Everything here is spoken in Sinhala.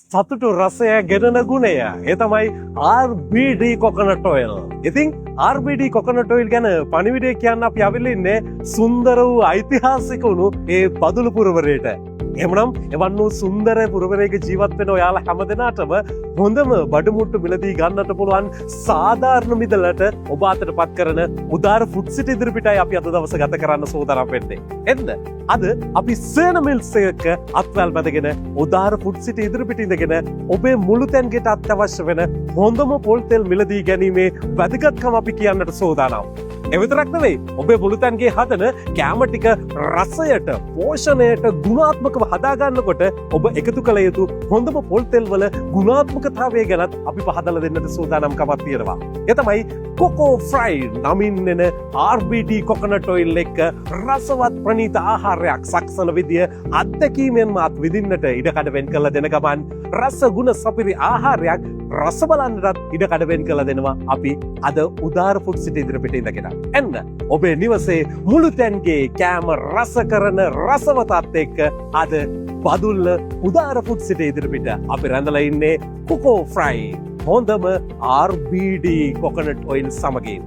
සතුටු රසය ගෙනන ගුණය. ඒ තමයි RBD කොකනට් ඔයිල්. ඉතින් RBD කොකනට් ඔයිල් ගැන පණිවිඩය කියන්න අපි අවිල්ල ඉන්නේ සුන්දර වූ ඓතිහාසික වුණු ඒ බදුළු පුරවරයට. එමනම් එවන් වූ සුන්දර පුරවරයක ජීවත් වෙන ඔයාලා හැමදෙනාටම හොඳම බඩමුට්ටු මිලදී ගන්නට පුළුවන් සාධාරණ මිදලට ඔබ අතට පත් කරන උදාර ෆුඩ් සිටි ඉදිරිපිටයි අපි අද දවස ගත කරන්න සූදානම් වෙන්නේ. එන්න අද අපි සේන මිල්ස් එකක අත්වැල් බැඳගෙන උදාර ෆුඩ් සිටි ඉදිරිපිට ඉඳගෙන ඔබේ මුළු තැන්ගෙට අත්‍යවශ්‍ය වෙන හොඳම පොල් තෙල් මිලදී ගැනීමේ වැදගත්කම අපි කියන්නට සූදානම්. එවිතරක් නෙවෙයි ඔබේ මුළුතැන්ගේ හදන කෑම ටික රසයට පෝෂණයට ගුණාත්මකව හදාගන්නකොට ඔබ එකතු කළ යුතු හොඳම පොල් තෙල් වල ගුණාත්මකතාවය ගැනත් අපි පහදලා දෙන්නට සූදානම්කමක් තියෙනවා. ඒ තමයි කොකෝ ෆ්‍රයිඩ් නමින් එන RBD කොකනට් ඔයිල් එක රසවත් ප්‍රණීත ආහාරයක් සක්සන විදිය අත්දැකීමෙන්ම අත් විඳින්නට ඉඩකඩ වෙන් කළ දෙන ගමන් රස ගුණ සපිරි ආහාරයක් රස බලන්නටත් ඉඩකඩ වෙන් කළ දෙනවා අපි අද උදාර ෆුඩ් සිටි ඉදිරිපිට ඉඳගෙන. එන්න ඔබේ නිවසේ මුළු තැන්ගේ කෑම රස කරන රසවතත් එක්ක අද බදුල්ල උදාර ෆුඩ් සිටි ඉදිරිපිට අපි රැඳලා ඉන්නේ කොකෝ ෆ්‍රයි හොඳම RBD කොකනට් ඔයිල් සමගින්.